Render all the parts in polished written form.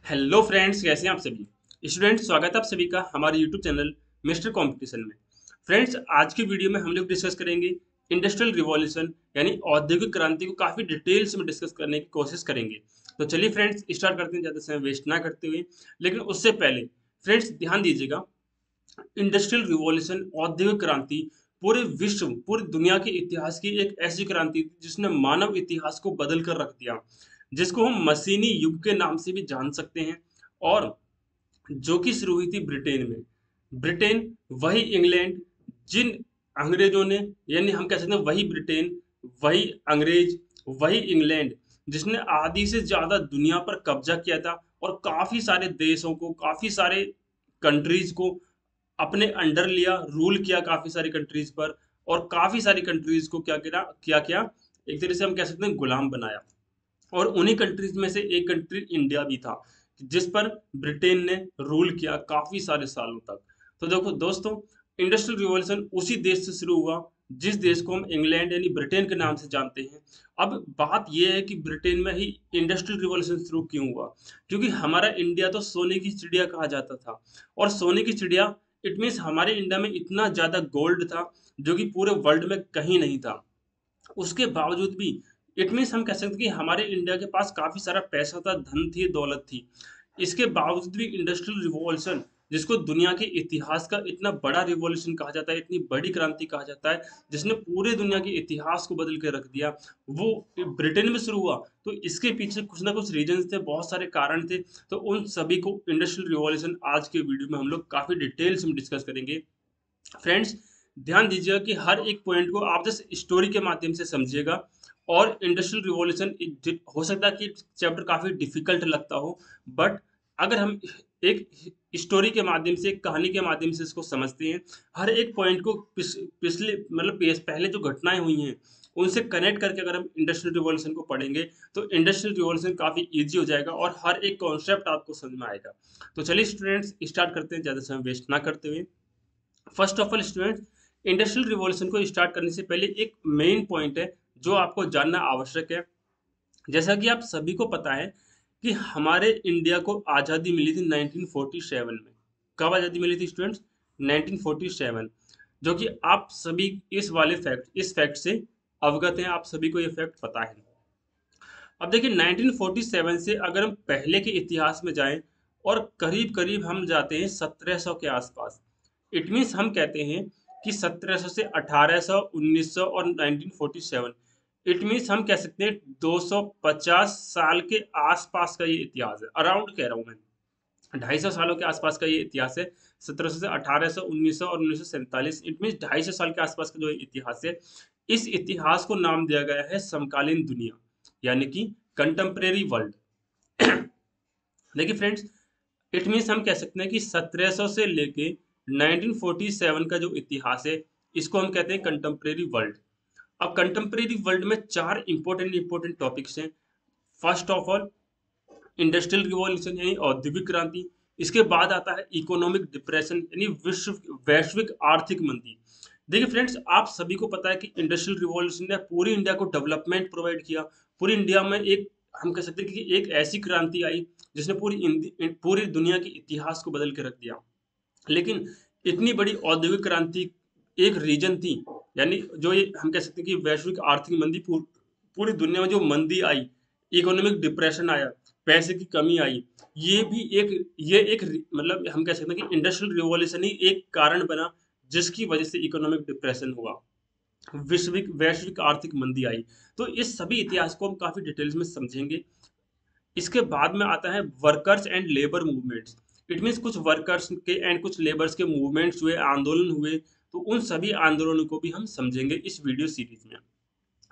Hello friends, कैसे हैं आप सभी स्टूडेंट्स। स्वागत है आप सभी का हमारे यूट्यूब चैनल मिस्टर कंपटीशन में। फ्रेंड्स, आज की वीडियो में हम लोग डिस्कस करेंगे इंडस्ट्रियल रिवॉल्यूशन यानी औद्योगिक क्रांति को काफ़ी डिटेल्स में डिस्कस करने की कोशिश करेंगे। तो चलिए फ्रेंड्स, स्टार्ट करते हैं ज़्यादा समय वेस्ट ना करते हुए। लेकिन उससे पहले फ्रेंड्स ध्यान दीजिएगा, इंडस्ट्रियल रिवॉल्यूशन औद्योगिक क्रांति पूरे विश्व पूरी दुनिया के इतिहास की एक ऐसी क्रांति थी जिसने मानव इतिहास को बदल कर रख दिया, जिसको हम मशीनी युग के नाम से भी जान सकते हैं। और जो कि शुरू हुई थी ब्रिटेन में। ब्रिटेन वही इंग्लैंड जिन अंग्रेजों ने, यानी हम कह सकते हैं वही ब्रिटेन, वही अंग्रेज, वही इंग्लैंड जिसने आधी से ज्यादा दुनिया पर कब्जा किया था और काफी सारे देशों को, काफी सारे कंट्रीज को अपने अंडर लिया, रूल किया काफी सारी कंट्रीज पर। और काफी सारी कंट्रीज को क्या एक तरह से हम कह सकते हैं गुलाम बनाया। और उन्हीं कंट्रीज में से एक कंट्री इंडिया भी था, जिस पर ब्रिटेन ने रूल किया काफी सारे सालों तक। तो देखो दोस्तों, इंडस्ट्रियल रिवॉल्यूशन उसी देश से शुरू हुआ जिस देश को हम इंग्लैंड यानी ब्रिटेन के नाम से जानते हैं। अब बात यह है कि ब्रिटेन में ही इंडस्ट्रियल रिवॉल्यूशन शुरू क्यों हुआ? क्योंकि हमारा इंडिया तो सोने की चिड़िया कहा जाता था। और सोने की चिड़िया इट मीन्स हमारे इंडिया में इतना ज्यादा गोल्ड था जो कि पूरे वर्ल्ड में कहीं नहीं था। उसके बावजूद भी इट मीन्स हम कह सकते हैं कि हमारे इंडिया के पास काफ़ी सारा पैसा था, धन थी, दौलत थी। इसके बावजूद भी इंडस्ट्रियल रिवॉल्यूशन, जिसको दुनिया के इतिहास का इतना बड़ा रिवॉल्यूशन कहा जाता है, इतनी बड़ी क्रांति कहा जाता है, जिसने पूरे दुनिया के इतिहास को बदल के रख दिया, वो ब्रिटेन में शुरू हुआ। तो इसके पीछे कुछ ना कुछ रीजंस थे, बहुत सारे कारण थे। तो उन सभी को इंडस्ट्रियल रिवॉल्यूशन आज के वीडियो में हम लोग काफ़ी डिटेल्स में डिस्कस करेंगे। फ्रेंड्स, ध्यान दीजिएगा कि हर एक पॉइंट को आप जस्ट स्टोरी के माध्यम से समझिएगा। और इंडस्ट्रियल रिवॉल्यूशन हो सकता है कि चैप्टर काफी डिफिकल्ट लगता हो, बट अगर हम एक स्टोरी के माध्यम से, एक कहानी के माध्यम से इसको समझते हैं, हर एक पॉइंट को पिछले मतलब पहले जो घटनाएं हुई हैं उनसे कनेक्ट करके अगर हम इंडस्ट्रियल रिवॉल्यूशन को पढ़ेंगे, तो इंडस्ट्रियल रिवॉल्यूशन काफी इजी हो जाएगा और हर एक कॉन्सेप्ट आपको समझ में आएगा। तो चलिए स्टूडेंट्स, स्टार्ट करते हैं ज्यादा समय वेस्ट ना करते हुए। First of all student, industrial revolution को स्टार्ट करने से पहले एक मेन पॉइंट है जो आपको जानना आवश्यक है। जैसा कि आप सभी को पता है कि हमारे इंडिया को आज़ादी मिली थी 1947 में। कब आज़ादी मिली थी स्टूडेंट्स? 1947। जो कि आप सभी इस फैक्ट से अवगत हैं, आप सभी को ये फैक्ट पता है। अब देखिए 1947 से अगर हम पहले के इतिहास में जाएं और करीब करीब हम जाते हैं 1700 के आसपास। इट मीन्स हम कहते हैं कि 1700 से 1800, 1900 और 1947, इट मीन्स हम कह सकते हैं 250 साल के आसपास का ये इतिहास है। अराउंड कह रहा हूं मैं, 250 सालों के आसपास का ये इतिहास है। 1700 से 1800, 1900 और 1947, इट मीन्स 250 साल के आसपास का जो इतिहास है। इस इतिहास को नाम दिया गया है समकालीन दुनिया, यानी कि कंटेम्प्रेरी वर्ल्ड। देखिए फ्रेंड्स, इट मीन्स हम कह सकते हैं कि 1700 से लेके 1947 का जो इतिहास है, इसको हम कहते हैं कंटेम्प्रेरी वर्ल्ड। अब कंटेम्प्रेरी वर्ल्ड में चार इंपॉर्टेंट इंपॉर्टेंट टॉपिक्स हैं। First of all, industrial revolution यानी औद्योगिक क्रांति। इसके बाद आता है इकोनॉमिक डिप्रेशन यानी वैश्विक आर्थिक मंदी। देखिए फ्रेंड्स, आप सभी को पता है कि इंडस्ट्रियल रिवॉल्यूशन ने पूरी इंडिया को डेवलपमेंट प्रोवाइड किया। पूरी इंडिया में एक, हम कह सकते हैं कि एक ऐसी क्रांति आई जिसने पूरी दुनिया के इतिहास को बदल के रख दिया। लेकिन इतनी बड़ी औद्योगिक क्रांति एक रीजन थी, यानी जो ये हम कह सकते हैं कि वैश्विक आर्थिक मंदी, पूरी दुनिया में जो मंदी आई, इकोनॉमिक डिप्रेशन आया, पैसे की कमी आई, ये एक मतलब हम कह सकते हैं कि इंडस्ट्रियल रिवॉल्यूशन ही एक कारण बना जिसकी वजह से इकोनॉमिक डिप्रेशन हुआ, वैश्विक वैश्विक आर्थिक मंदी आई। तो इस सभी इतिहास को हम काफी डिटेल्स में समझेंगे। इसके बाद में आता है workers and labour movements. It means कुछ वर्कर्स के एंड कुछ लेबर्स के मूवमेंट्स हुए, आंदोलन हुए। तो उन सभी आंदोलनों को भी हम समझेंगे इस वीडियो सीरीज में।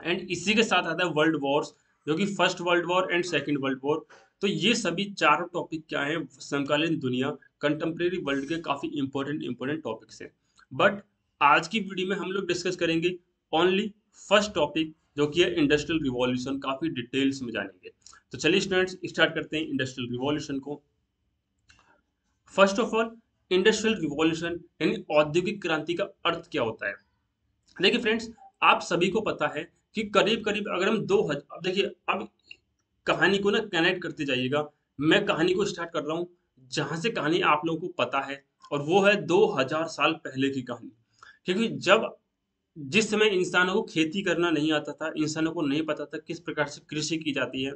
एंड इसी के साथ आता है वर्ल्ड वॉर्स, जो कि first world war and second world war. तो ये सभी चारों टॉपिक क्या हैं, समकालीन दुनिया, कंटेम्प्रेरी वर्ल्ड के काफी इंपॉर्टेंट इंपॉर्टेंट टॉपिक्स हैं। बट आज की वीडियो में हम लोग डिस्कस करेंगे ओनली फर्स्ट टॉपिक, जो कि है इंडस्ट्रियल रिवॉल्यूशन। काफी डिटेल्स में जानेंगे। तो चलिए स्टूडेंट्स, स्टार्ट करते हैं इंडस्ट्रियल रिवॉल्यूशन को। First of all, industrial revolution यानी औद्योगिक क्रांति का अर्थ क्या होता है? देखिए फ्रेंड्स, आप सभी को पता है कि करीब करीब अगर हम 2000, अब देखिए, अब कहानी को ना कनेक्ट करते जाइएगा। मैं कहानी को स्टार्ट कर रहा हूँ जहाँ से कहानी आप लोगों को पता है, और वो है 2000 साल पहले की कहानी। क्योंकि जब जिस समय इंसानों को खेती करना नहीं आता था, इंसानों को नहीं पता था किस प्रकार से कृषि की जाती है,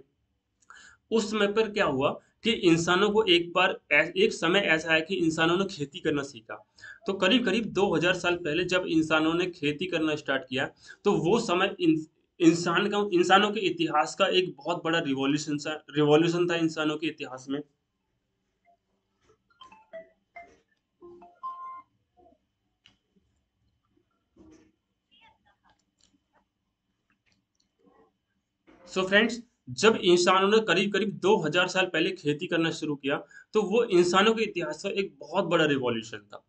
उस समय पर क्या हुआ कि इंसानों को एक समय ऐसा है कि इंसानों ने खेती करना सीखा। तो करीब-करीब 2000 साल पहले जब इंसानों ने खेती करना स्टार्ट किया, तो वो समय इंसानों के इतिहास का एक बहुत बड़ा रिवॉल्यूशन था इंसानों के इतिहास में। सो फ्रेंड्स, जब इंसानों ने करीब-करीब 2000 साल पहले खेती करना शुरू किया, तो वो इंसानों के इतिहास का एक बहुत बड़ा रिवॉल्यूशन था।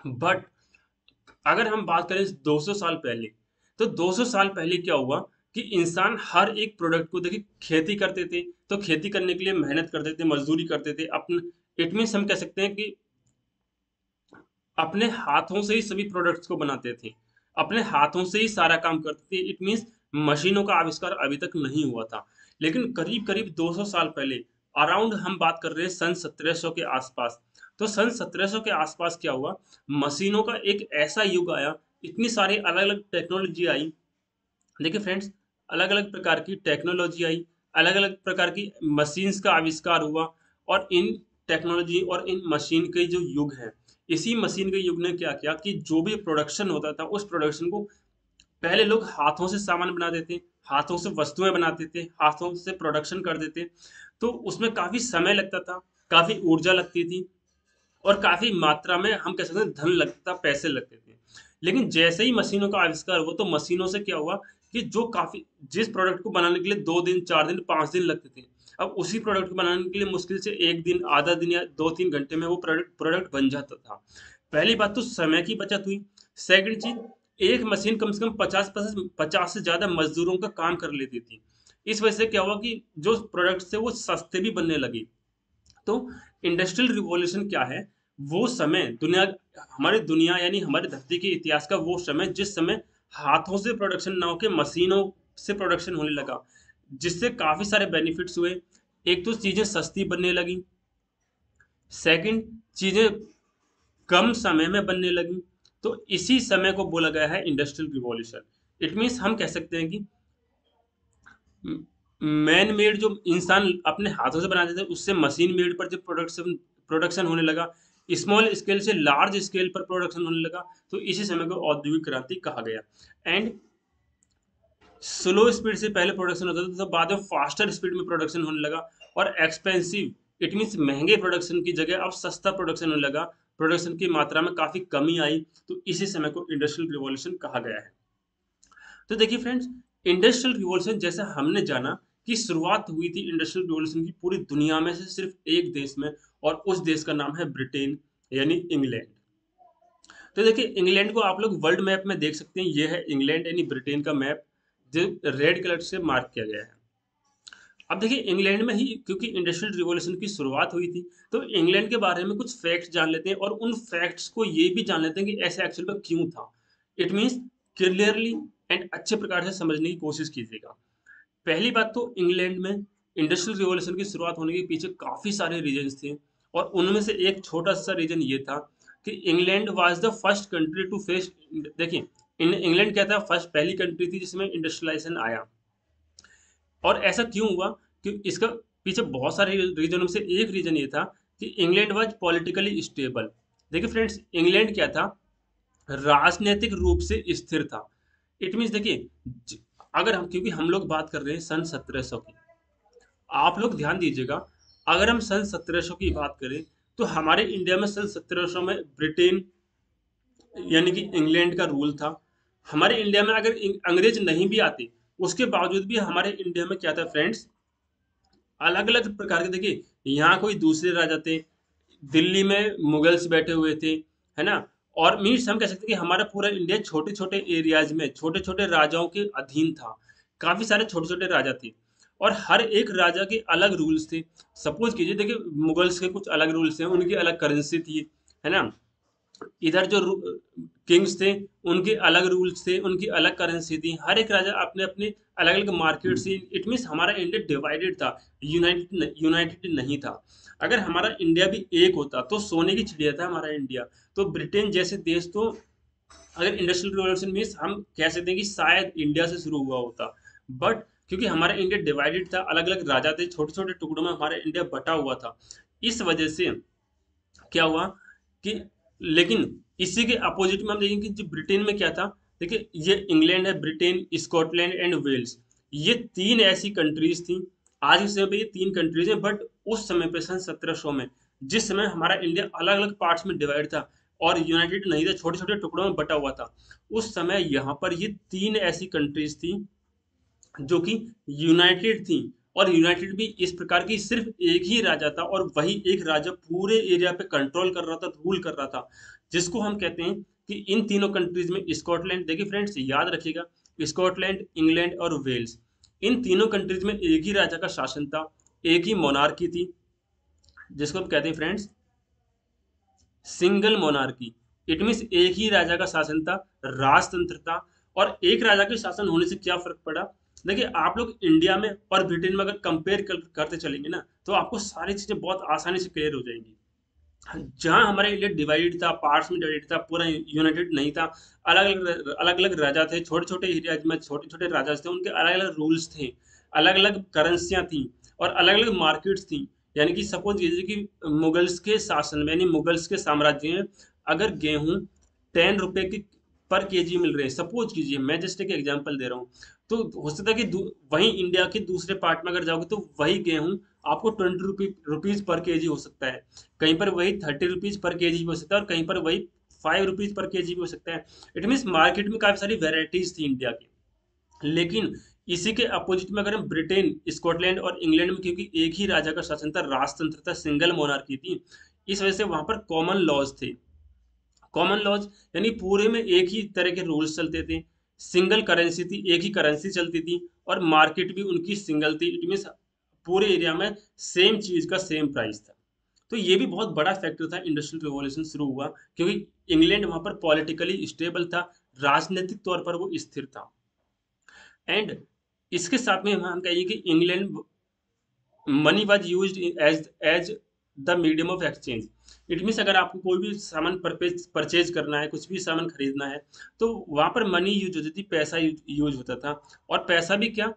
बट अगर हम बात करें 200 साल पहले, तो 200 साल पहले क्या हुआ कि इंसान हर एक प्रोडक्ट को देखिए खेती करते थे, तो खेती करने के लिए मेहनत करते थे, मज़दूरी करते थे। इट मीन्स हम कह सकते हैं कि अपने हाथों से ही सभी प्रोडक्ट्स को बनाते थे। अपने हाथों से ही सारा काम करते थे। इट मीन्स मशीनों का आविष्कार अभी तक नहीं हुआ था। लेकिन करीब-करीब 200 साल पहले, अराउंड हम बात कर रहे हैं सन 1700 के आसपास। तो सन 1700 के आसपास क्या हुआ, मशीनों का एक ऐसा युग आया, इतनी सारी अलग-अलग टेक्नोलॉजी आई। देखिए फ्रेंड्स, अलग-अलग प्रकार की टेक्नोलॉजी आई, अलग-अलग प्रकार की मशीन्स का आविष्कार हुआ, और इन टेक्नोलॉजी और इन मशीन के जो युग है, इसी मशीन के युग ने क्या किया कि जो भी प्रोडक्शन होता था, उस प्रोडक्शन को पहले लोग हाथों से सामान बनाते थे, हाथों से वस्तुएँ बनाते थे, हाथों से प्रोडक्शन करते थे। तो उसमें काफ़ी समय लगता था, काफ़ी ऊर्जा लगती थी, और काफ़ी मात्रा में हम कह सकते हैं धन लगता, पैसे लगते थे। लेकिन जैसे ही मशीनों का आविष्कार हुआ, तो मशीनों से क्या हुआ कि जो काफ़ी जिस प्रोडक्ट को बनाने के लिए 2 दिन, 4 दिन, 5 दिन लगते थे, अब उसी प्रोडक्ट को बनाने के लिए मुश्किल से 1 दिन, आधा दिन या 2-3 घंटे में वो प्रोडक्ट बन जाता था। पहली बात तो समय की बचत हुई। सेकंड चीज़, एक मशीन कम से कम 50 से ज़्यादा मज़दूरों का काम कर लेती थी। इस वजह से क्या हुआ कि जो प्रोडक्ट्स थे वो सस्ते भी बनने लगे। तो इंडस्ट्रियल रिवॉल्यूशन क्या है? वो समय हमारी दुनिया यानी हमारी धरती के इतिहास का वो समय जिस समय हाथों से प्रोडक्शन ना होके मशीनों से प्रोडक्शन होने लगा, जिससे काफ़ी सारे बेनिफिट्स हुए। एक तो चीज़ें सस्ती बनने लगी, सेकंड चीज़ें कम समय में बनने लगी। तो इसी समय को बोला गया है इंडस्ट्रियल रिवॉल्यूशन। इट मीन्स हम कह सकते हैं कि मैन मेड जो इंसान अपने हाथों से बनाते थे, उससे मशीन मेड पर जब प्रोडक्शन होने लगा, स्मॉल स्केल से लार्ज स्केल पर प्रोडक्शन होने लगा, तो इसी समय को औद्योगिक क्रांति कहा गया। एंड स्लो स्पीड से पहले प्रोडक्शन होता था, तो बाद में फास्टर स्पीड में प्रोडक्शन होने लगा, और एक्सपेंसिव इट मीन्स महंगे प्रोडक्शन की जगह अब सस्ता प्रोडक्शन होने लगा। प्रोडक्शन की मात्रा में काफ़ी कमी आई, तो इसी समय को इंडस्ट्रियल रिवॉल्यूशन कहा गया है। तो देखिए फ्रेंड्स, इंडस्ट्रियल रिवॉल्यूशन जैसा हमने जाना कि शुरुआत हुई थी इंडस्ट्रियल रिवॉल्यूशन की पूरी दुनिया में से सिर्फ एक देश में, और उस देश का नाम है ब्रिटेन, यानी इंग्लैंड। तो देखिए, इंग्लैंड को आप लोग वर्ल्ड मैप में देख सकते हैं। ये है इंग्लैंड यानी ब्रिटेन का मैप, जो रेड कलर से मार्क किया गया है। अब देखिए, इंग्लैंड में ही क्योंकि इंडस्ट्रियल रिवॉल्यूशन की शुरुआत हुई थी, तो इंग्लैंड के बारे में कुछ फैक्ट्स जान लेते हैं, और उन फैक्ट्स को ये भी जान लेते हैं कि ऐसा एक्चुअल में क्यों था। इट मीन्स क्लियरली एंड अच्छे प्रकार से समझने की कोशिश कीजिएगा। पहली बात तो इंग्लैंड में इंडस्ट्रियल रिवॉल्यूशन की शुरुआत होने के पीछे काफ़ी सारे रीजन्स थे, और उनमें से एक छोटा-सा रीजन ये था कि England was the first country to face. देखिए, इंग्लैंड क्या था, फर्स्ट पहली कंट्री थी जिसमें इंडस्ट्रियलाइज़ेशन आया। और ऐसा क्यों हुआ कि इसका पीछे बहुत सारे रीजनों में से एक रीजन ये था कि इंग्लैंड वाज़ पॉलिटिकली स्टेबल। देखिए फ्रेंड्स, इंग्लैंड क्या था, राजनीतिक रूप से स्थिर था। इट मीन्स देखिए, ज अगर हम क्योंकि हम लोग बात कर रहे हैं सन 1700 की। आप लोग ध्यान दीजिएगा, अगर हम सन 1700 की बात करें, तो हमारे इंडिया में सन 1700 में ब्रिटेन यानी कि इंग्लैंड का रूल था। हमारे इंडिया में अगर अंग्रेज नहीं भी आते, उसके बावजूद भी हमारे इंडिया में क्या था फ्रेंड्स, अलग-अलग प्रकार के देखिए, यहाँ कोई दूसरे राजा थे, दिल्ली में मुगल्स बैठे हुए थे, है ना? और मीन्स हम कह सकते हैं कि हमारा पूरा इंडिया छोटे-छोटे एरियाज़ में, छोटे-छोटे राजाओं के अधीन था। काफ़ी सारे छोटे-छोटे राजा थे, और हर एक राजा के अलग रूल्स थे। सपोज़ कीजिए, देखिए मुगल्स के कुछ अलग रूल्स हैं, उनकी अलग करेंसी थी, है ना? इधर जो किंग्स थे उनके अलग रूल्स थे, उनकी अलग करेंसी थी, हर एक राजा अपने अपने अलग अलग मार्केट से। इट मीन्स हमारा इंडिया डिवाइडेड था, यूनाइटेड यूनाइटेड नहीं था। अगर हमारा इंडिया भी एक होता तो सोने की चिड़िया था हमारा इंडिया। तो ब्रिटेन जैसे देश तो, अगर इंडस्ट्रियल रिवॉल्यूशन मीन्स हम कह सकते हैं कि शायद इंडिया से शुरू हुआ होता, बट क्योंकि हमारा इंडिया डिवाइडेड था, अलग अलग राजा थे, छोटे छोटे टुकड़ों में हमारा इंडिया बटा हुआ था, इस वजह से क्या हुआ कि, लेकिन इसी के अपोजिट में हम देखेंगे कि जो ब्रिटेन में क्या था। देखिए ये इंग्लैंड है, ब्रिटेन, स्कॉटलैंड एंड वेल्स, ये तीन ऐसी कंट्रीज थी। आज के समय पे ये तीन कंट्रीज हैं, बट उस समय पे सन 1700 में, जिस समय हमारा इंडिया अलग अलग पार्ट्स में डिवाइड था और यूनाइटेड नहीं था, छोटे छोटे टुकड़ों में बटा हुआ था, उस समय यहाँ पर ये तीन ऐसी कंट्रीज थी जो कि यूनाइटेड थी। और यूनाइटेड भी इस प्रकार की, सिर्फ एक ही राजा था और वही एक राजा पूरे एरिया पे कंट्रोल कर रहा था, रूल कर रहा था, जिसको हम कहते हैं कि इन तीनों कंट्रीज में स्कॉटलैंड, देखिए फ्रेंड्स याद रखिएगा, स्कॉटलैंड, इंग्लैंड और वेल्स, इन तीनों कंट्रीज में एक ही राजा का शासन था, एक ही मोनार्की थी, जिसको हम कहते हैं friends single monarchy. It means एक ही राजा का शासन था, राजतंत्र था। और एक राजा के शासन होने से क्या फर्क पड़ा, देखिए आप लोग इंडिया में और ब्रिटेन में अगर कंपेयर करते चलेंगे ना, तो आपको सारी चीजें बहुत आसानी से क्लियर हो जाएंगी। जहां हमारा इंडिया डिवाइडेड था, पार्ट्स में डिवाइडेड था, पूरा यूनाइटेड नहीं था, अलग अलग राजा थे, छोटे छोटे एरिया में छोटे छोटे राजा थे, उनके अलग अलग रूल्स थे, अलग अलग करेंसियां थी और अलग अलग मार्केट्स थी। यानी कि सपोज कीजिए कि मुगल्स के शासन में, यानी मुगल्स के साम्राज्य में अगर गेहूं 10 रुपए की पर केजी मिल रहे हैं, सपोज कीजिए, मैं जस्ट एक एग्जांपल दे रहा हूँ, तो हो सकता है कि वहीं इंडिया के दूसरे पार्ट में अगर जाओगे तो वही गेहूं आपको 20 रुपीज पर केजी हो सकता है, कहीं पर वही 30 रुपीज पर केजी भी हो सकता है और कहीं पर वही 5 रुपीज पर केजी भी हो सकता है। इट मीन्स मार्केट में काफी सारी वेराइटीज थी इंडिया की। लेकिन इसी के अपोजिट में अगर हम ब्रिटेन, स्कॉटलैंड और इंग्लैंड में, क्योंकि एक ही राजा का शासन था, राजतंत्र था, सिंगल मोनार्की थी, इस वजह से वहां पर कॉमन लॉज थे। कॉमन लॉज यानी पूरे में एक ही तरह के रूल्स चलते थे, सिंगल करेंसी थी, एक ही करेंसी चलती थी और मार्केट भी उनकी सिंगल थी। इट मीन्स पूरे एरिया में सेम चीज का सेम प्राइस था। तो ये भी बहुत बड़ा फैक्टर था इंडस्ट्रियल रिवॉल्यूशन शुरू हुआ, क्योंकि इंग्लैंड वहां पर पॉलिटिकली स्टेबल था, राजनीतिक तौर पर वो स्थिर था। एंड इसके साथ में हम कहिए कि England, money was used as the medium of exchange. It means अगर आपको कोई भी सामान परचेज करना है, कुछ भी सामान खरीदना है, तो वहां पर मनी यूज होती थी, पैसा यूज होता था। और पैसा भी क्या,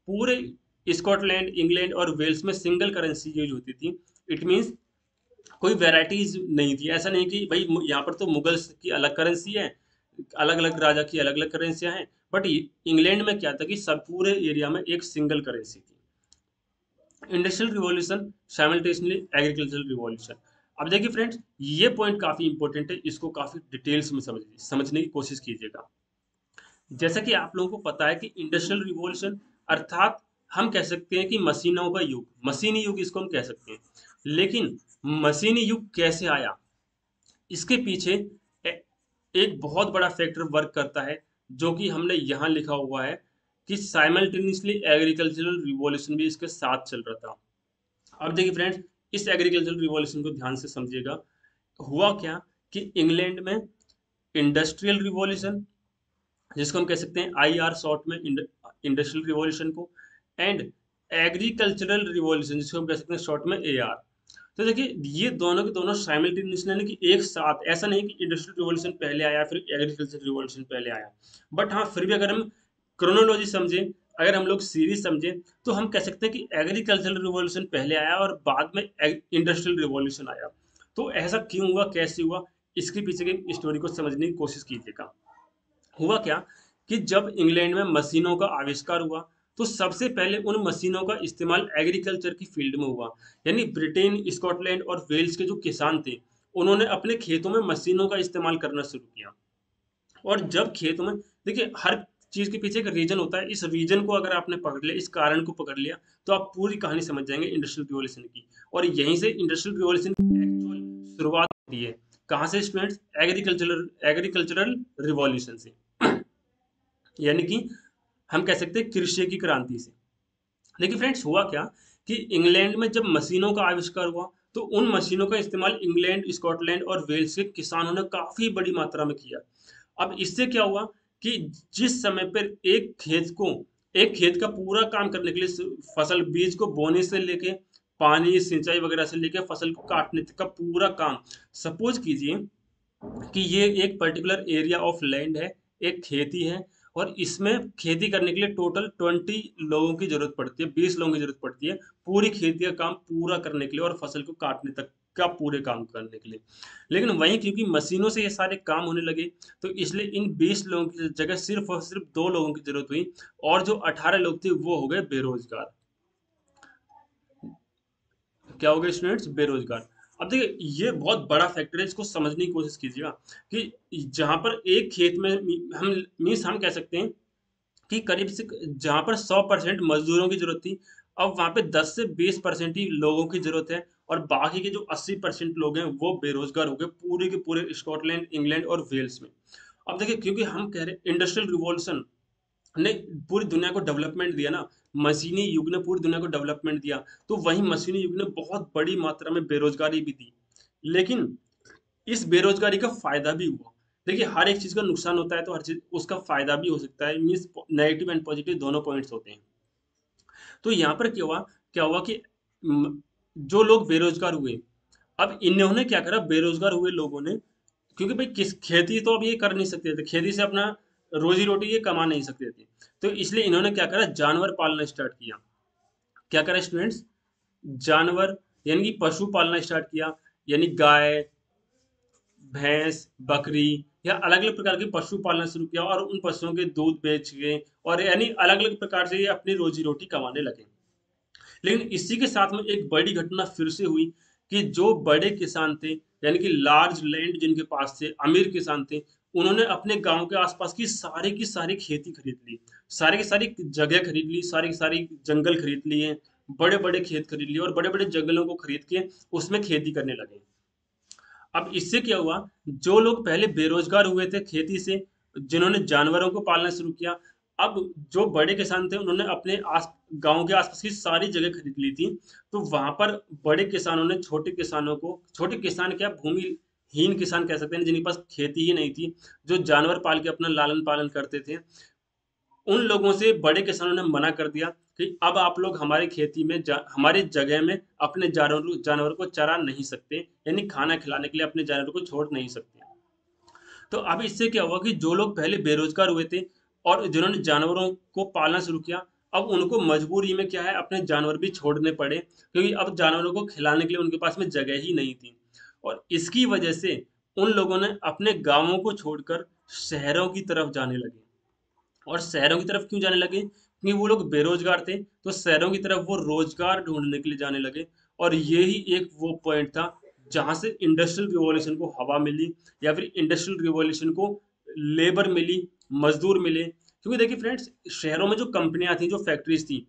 पूरे स्कॉटलैंड, इंग्लैंड और वेल्स में सिंगल करेंसी यूज होती थी। इट मीन्स कोई वैरायटीज नहीं थी, ऐसा नहीं कि भाई यहाँ पर तो मुगल्स की अलग करेंसी है, अलग अलग राजा की अलग अलग करेंसियां हैं, बट इंग्लैंड में क्या था कि सब पूरे एरिया में एक सिंगल करेंसी थी। Industrial revolution simultaneously agricultural revolution. अब देखिए फ्रेंड्स, ये पॉइंट काफी इंपॉर्टेंट है, इसको काफी डिटेल्स में समझने की कोशिश कीजिएगा। जैसा कि आप लोगों को पता है कि इंडस्ट्रियल रिवॉल्यूशन अर्थात हम कह सकते हैं कि मशीनों का युग, मशीनी युग इसको हम कह सकते हैं। लेकिन मशीनी युग कैसे आया, इसके पीछे ए- एक बहुत बड़ा फैक्टर वर्क करता है, जो कि हमने यहाँ लिखा हुआ है कि साइमल्टेनियसली एग्रीकल्चरल रिवॉल्यूशन भी इसके साथ चल रहा था। अब देखिए फ्रेंड्स, इस एग्रीकल्चरल रिवॉल्यूशन को ध्यान से समझिएगा। हुआ क्या कि इंग्लैंड में इंडस्ट्रियल रिवॉल्यूशन, जिसको हम कह सकते हैं आईआर शॉर्ट में, इंडस्ट्रियल रिवॉल्यूशन को, एंड एग्रीकल्चरल रिवॉल्यूशन जिसको हम कह सकते हैं शॉर्ट में एआर। तो देखिए ये दोनों के दोनों साइमल्टेनियसली, यानी कि एक साथ, ऐसा नहीं कि इंडस्ट्रियल रिवॉल्यूशन पहले आया फिर एग्रीकल्चर रिवॉल्यूशन पहले आया, बट हाँ फिर भी अगर हम क्रोनोलॉजी समझें, अगर हम लोग सीरीज समझें, तो हम कह सकते हैं कि एग्रीकल्चरल रिवॉल्यूशन पहले आया और बाद में इंडस्ट्रियल रिवॉल्यूशन आया। तो ऐसा क्यों हुआ, कैसे हुआ, इसके पीछे की स्टोरी को समझने की कोशिश कीजिएगा। हुआ क्या कि जब इंग्लैंड में मशीनों का आविष्कार हुआ, तो सबसे पहले उन मशीनों का इस्तेमाल एग्रीकल्चर की फील्ड में हुआ। यानी ब्रिटेन, स्कॉटलैंड और वेल्स के जो किसान थे, उन्होंने अपने खेतों में मशीनों का इस्तेमाल करना शुरू किया। और जब खेतों में, देखिए हर चीज के पीछे एक रीजन होता है, इस रीजन को अगर आपने पकड़ लिया, इस कारण को पकड़ लिया, तो आप पूरी कहानी समझ जाएंगे इंडस्ट्रियल रिवॉल्यूशन की। और यहीं से इंडस्ट्रियल रिवॉल्यूशन की एक्चुअल शुरुआत होती है। कहाँ से स्टूडेंट्स, एग्रीकल्चरल एग्रीकल्चरल रिवॉल्यूशन से, यानी कि हम कह सकते हैं कृषि की क्रांति से। देखिए फ्रेंड्स, हुआ क्या कि इंग्लैंड में जब मशीनों का आविष्कार हुआ, तो उन मशीनों का इस्तेमाल इंग्लैंड, स्कॉटलैंड और वेल्स के किसानों ने काफ़ी बड़ी मात्रा में किया। अब इससे क्या हुआ कि जिस समय पर एक खेत का पूरा काम करने के लिए फसल बीज को बोने से लेके पानी, सिंचाई वगैरह से लेके फसल को काटने तक का पूरा काम, सपोज़ कीजिए कि ये एक पर्टिकुलर एरिया ऑफ लैंड है, एक खेती है और इसमें खेती करने के लिए टोटल 20 लोगों की ज़रूरत पड़ती है, 20 लोगों की ज़रूरत पड़ती है, पूरी खेती का काम पूरा करने के लिए और फसल को काटने तक का पूरे काम करने के लिए। लेकिन वहीं क्योंकि मशीनों से ये सारे काम होने लगे, तो इसलिए इन 20 लोगों की जगह सिर्फ़ और सिर्फ़ 2 लोगों की ज़रूरत हुई और जो 18 लोग थे वो हो गए बेरोज़गार। क्या हो गए स्टूडेंट्स? बेरोज़गार। अब देखिए ये बहुत बड़ा फैक्टर है, इसको समझने की कोशिश कीजिएगा कि जहाँ पर एक खेत में हम कह सकते हैं कि करीब से जहाँ पर 100% मज़दूरों की ज़रूरत थी, अब वहाँ पे 10 से 20% ही लोगों की ज़रूरत है और बाकी के जो 80% लोग हैं, वो बेरोज़गार हो गए पूरे के पूरे स्कॉटलैंड, इंग्लैंड और वेल्स में। अब देखिए क्योंकि हम कह रहे हैं इंडस्ट्रियल रिवॉल्यूशन ने पूरी दुनिया को डेवलपमेंट दिया ना, मशीनी युग ने पूरी दुनिया को डेवलपमेंट दिया, तो वहीं मशीनी युग ने बहुत बड़ी मात्रा में बेरोज़गारी भी दी। लेकिन इस बेरोज़गारी का फ़ायदा भी हुआ। देखिए हर एक चीज़ का नुकसान होता है तो हर चीज़ उसका फ़ायदा भी हो सकता है, मीन्स नेगेटिव एंड पॉज़िटिव दोनों पॉइंट्स होते हैं। तो यहाँ पर क्या हुआ कि जो लोग बेरोज़गार हुए, अब इन्होंने क्या करा बेरोज़गार हुए लोगों ने क्योंकि भाई किस खेती तो अब ये कर नहीं सकते थे, खेती से अपना रोज़ी-रोटी ये कमा नहीं सकते थे। तो इसलिए इन्होंने क्या करा जानवर पालना स्टार्ट किया। क्या करा स्टूडेंट्स? जानवर यानी कि पशु पालना स्टार्ट किया, यानी गाय, भैंस, बकरी या अलग-अलग प्रकार के पशु पालना शुरू किया और उन पशुओं के दूध बेच के और यानी अलग-अलग प्रकार से ये अपनी रोज़ी-रोटी कमाने लगे। लेकिन इसी के साथ में एक बड़ी घटना फिर से हुई कि जो बड़े किसान थे, यानी कि लार्ज लैंड जिनके पास थे, अमीर किसान थे, उन्होंने अपने गाँव के आस-पास की सारी खेती खरीद ली। सारी की सारी जगह खरीद ली, सारी की सारी जंगल खरीद लिए, बड़े-बड़े खेत खरीद लिए और बड़े-बड़े जंगलों को खरीद के उसमें खेती करने लगे। अब इससे क्या हुआ, जो लोग पहले बेरोज़गार हुए थे खेती से, जिन्होंने जानवरों को पालना शुरू किया, अब जो बड़े किसान थे उन्होंने अपने आस गाँव के आस-पास की सारी जगह खरीद ली थी। तो वहाँ पर बड़े किसानों ने छोटे किसानों को छोटे किसान क्या भूमिहीन किसान कह सकते हैं जिनके पास खेती ही नहीं थी, जो जानवर पाल के अपना लालन-पालन करते थे। उन लोगों से बड़े किसानों ने मना कर दिया कि अब आप लोग हमारी खेती में हमारी जगह में अपने जानवरों को चरा नहीं सकते, यानी खाना खिलाने के लिए अपने जानवरों को छोड़ नहीं सकते। तो अब इससे क्या हुआ कि जो लोग पहले बेरोजगार हुए थे और जिन्होंने जानवरों को पालना शुरू किया, अब उनको मजबूरी में क्या है अपने जानवर भी छोड़ने पड़े क्योंकि अब जानवरों को खिलाने के लिए उनके पास में जगह ही नहीं थी। और इसकी वजह से उन लोगों ने अपने गांवों को छोड़कर शहरों की तरफ जाने लगे। और शहरों की तरफ क्यों जाने लगे? क्योंकि वो लोग बेरोज़गार थे, तो शहरों की तरफ वो रोज़गार ढूँढने के लिए जाने लगे और ये ही एक वो पॉइंट था, जहाँ से इंडस्ट्रियल रिवॉल्यूशन को हवा मिली या फिर इंडस्ट्रियल रिवॉल्यूशन को लेबर मिली, मज़दूर मिले। क्योंकि देखिए फ्रेंड्स, शहरों में जो कंपनियाँ थीं, जो फैक्ट्रीज़ थीं,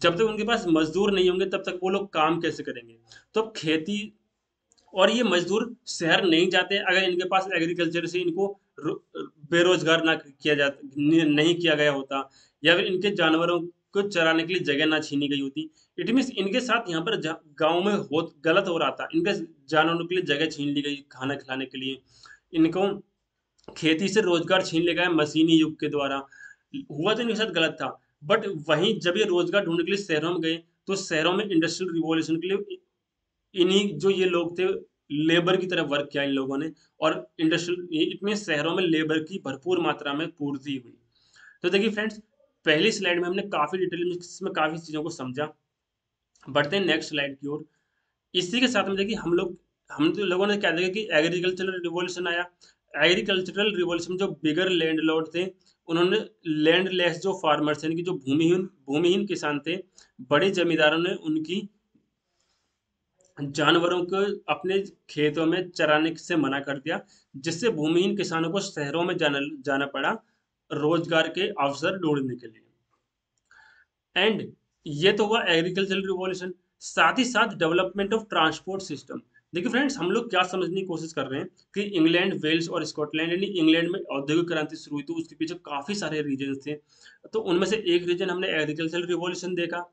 जब तक उनके पास मज़दूर नहीं होंगे, तब तक वो लोग काम कैसे करेंगे? तो अब खेती और ये मज़दूर शहर नहीं जाते अगर इनके पास एग्रीकल्चर से इनको बेरोज़गार ना किया जा नहीं किया गया होता या फिर इनके जानवरों को चराने के लिए जगह ना छीनी गई होती। इट मीन्स इनके साथ यहाँ पर गाँव में हो गलत हो रहा था। इनके जानवरों के लिए जगह छीन ली गई खाना खिलाने के लिए। इनको खेती से रोज़गार छीन लिया गया मशीनी युग के द्वारा। हुआ तो इनके साथ गलत था। बट वहीं जब ये रोज़गार ढूँढने के लिए शहरों में गए, तो शहरों में इंडस्ट्रियल रिवॉल्यूशन के लिए इन्हीं जो ये लोग थे लेबर की तरह वर्क किया इन लोगों ने और इंडस्ट्रियल इट मीन्स शहरों में लेबर की भरपूर मात्रा में पूर्ति हुई। तो देखिए फ्रेंड्स, पहली स्लाइड में हमने काफ़ी डिटेल में इसमें काफ़ी चीज़ों को समझा। बढ़ते हैं नेक्स्ट स्लाइड की ओर। इसी के साथ में देखिए हम तो लोगों ने क्या देखा कि एग्रीकल्चरल रिवॉल्यूशन आया। एग्रीकल्चरल रिवॉल्यूशन जो बिगर लैंडलॉर्ड थे, उन्होंने लैंडलेस जो फार्मर्स यानी कि जो भूमिहीन किसान थे, बड़े जमींदारों ने उनकी जानवरों को अपने खेतों में चराने से मना कर दिया, जिससे भूमिहीन किसानों को शहरों में जाना जाना पड़ा रोजगार के अवसर ढूंढने के लिए। एंड ये तो हुआ एग्रीकल्चरल रिवॉल्यूशन। साथ ही साथ डेवलपमेंट ऑफ ट्रांसपोर्ट सिस्टम। देखिए फ्रेंड्स, हम लोग क्या समझने की कोशिश कर रहे हैं कि इंग्लैंड, वेल्स और स्कॉटलैंड यानी इंग्लैंड में औद्योगिक क्रांति शुरू हुई तो उसके पीछे काफी सारे रीजन थे। तो उनमें से एक रीजन हमने एग्रीकल्चरल रिवॉल्यूशन देखा,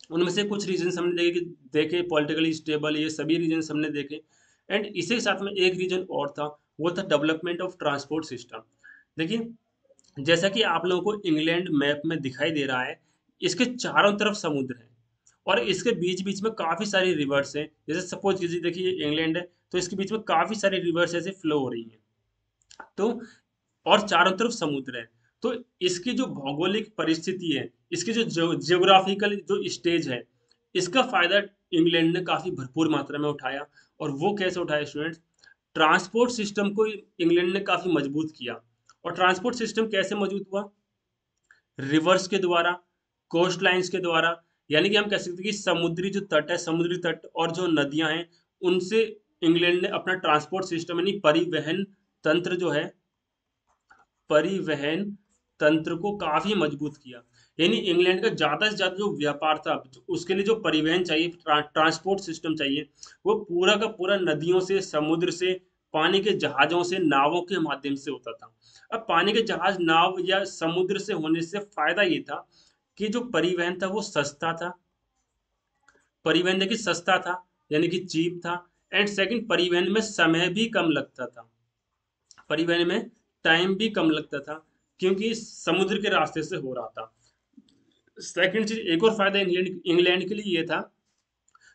उनमें से कुछ रीजन हमने देखे पॉलिटिकली स्टेबल, ये सभी रीजन हमने देखे। एंड इसी के साथ में एक रीजन और था, वो था डेवलपमेंट ऑफ ट्रांसपोर्ट सिस्टम। देखिए, जैसा कि आप लोगों को इंग्लैंड मैप में दिखाई दे रहा है, इसके चारों तरफ समुद्र है और इसके बीच बीच में काफी सारी रिवर्स हैं। जैसे सपोज कीजिए, देखिए ये इंग्लैंड है, तो इसके बीच में काफी सारी रिवर्स ऐसे फ्लो हो रही हैं। तो और चारों तरफ समुद्र है, तो इसकी जो भौगोलिक परिस्थिति है, इसकी जो जियोग्राफिकल जो स्टेज है, इसका फायदा इंग्लैंड ने काफी भरपूर मात्रा में उठाया। और वो कैसे उठाया स्टूडेंट्स? ट्रांसपोर्ट सिस्टम को इंग्लैंड ने काफी मजबूत किया। और ट्रांसपोर्ट सिस्टम कैसे मजबूत हुआ? रिवर्स के द्वारा, कोस्ट लाइन्स के द्वारा। यानी कि हम कह सकते हैं कि समुद्री जो तट है, समुद्री तट और जो नदियां हैं, उनसे इंग्लैंड ने अपना ट्रांसपोर्ट सिस्टम यानी परिवहन तंत्र जो है, परिवहन तंत्र को काफी मजबूत किया। यानी इंग्लैंड का ज्यादा से ज्यादा जो व्यापार था, उसके लिए जो परिवहन चाहिए, ट्रांसपोर्ट सिस्टम चाहिए, वो पूरा का पूरा नदियों से, समुद्र से, पानी के जहाजों से, नावों के माध्यम से होता था। अब पानी के जहाज, नाव या समुद्र से होने से फायदा ये था कि जो परिवहन था वो सस्ता था। परिवहन देखिए सस्ता था, यानी कि चीप था। एंड सेकंड, परिवहन में समय भी कम लगता था, परिवहन में टाइम भी कम लगता था, क्योंकि समुद्र के रास्ते से हो रहा था। सेकंड चीज, एक और फायदा इंग्लैंड इंग्लैंड के लिए ये था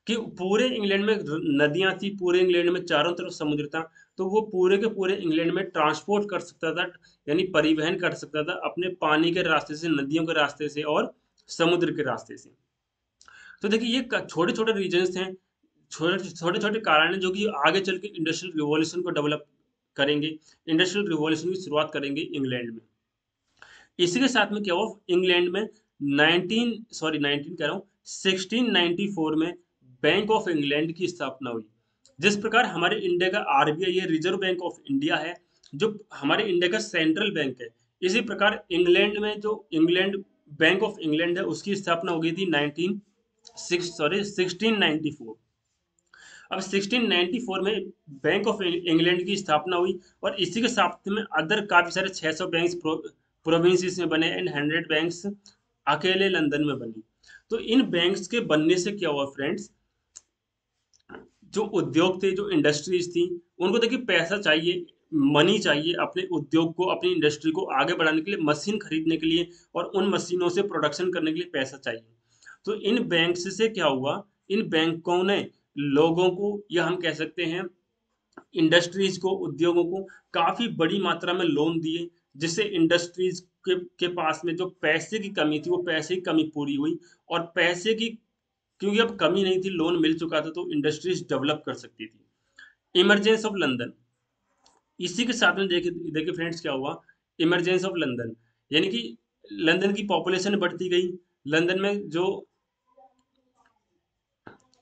कि पूरे इंग्लैंड में नदियां थी, पूरे इंग्लैंड में चारों तरफ समुद्र था, तो वो पूरे के पूरे इंग्लैंड में ट्रांसपोर्ट कर सकता था, यानी परिवहन कर सकता था अपने पानी के रास्ते से, नदियों के रास्ते से और समुद्र के रास्ते से। तो देखिए, ये छोटे छोटे रीजन्स हैं, छोटे छोटे छोटे कारण हैं जो कि आगे चल के इंडस्ट्रियल रिवॉल्यूशन को डेवलप करेंगे, इंडस्ट्रियल रिवॉल्यूशन की शुरुआत करेंगे इंग्लैंड में। इसी के साथ में क्या हुआ, इंग्लैंड में 19 कह रहा हूँ 1694 में बैंक ऑफ इंग्लैंड की स्थापना हुई। जिस प्रकार हमारे इंडिया का आरबीआई है, रिजर्व बैंक ऑफ इंडिया है, जो हमारे इंडिया का सेंट्रल बैंक है, इसी प्रकार इंग्लैंड में जो इंग्लैंड बैंक ऑफ इंग्लैंड है, उसकी स्थापना हो गई थी 1694। अब 1694 में बैंक ऑफ इंग्लैंड की स्थापना हुई, और इसी के साथ में अदर काफी सारे 600 बैंक प्रोविंसेस में बने एंड 100 बैंक्स अकेले लंदन में बनी। तो इन बैंक्स के बनने से क्या हुआ फ्रेंड्स, जो उद्योग थे, जो इंडस्ट्रीज थी, उनको देखिए पैसा चाहिए, मनी चाहिए अपने उद्योग को, अपनी इंडस्ट्री को आगे बढ़ाने के लिए, मशीन खरीदने के लिए और उन मशीनों से प्रोडक्शन करने के लिए पैसा चाहिए। तो इन बैंक्स से क्या हुआ, इन बैंकों ने लोगों को, या हम कह सकते हैं इंडस्ट्रीज को, उद्योगों को काफी बड़ी मात्रा में लोन दिए, जिससे इंडस्ट्रीज के पास में जो पैसे की कमी थी, वो पैसे की कमी पूरी हुई। और पैसे की, क्योंकि अब कमी नहीं थी, लोन मिल चुका था, तो इंडस्ट्रीज डेवलप कर सकती थी। इमरजेंस ऑफ लंदन, इसी के साथ में देखिए देखिए फ्रेंड्स क्या हुआ, इमरजेंस ऑफ लंदन, यानी कि लंदन की पॉपुलेशन बढ़ती गई। लंदन में जो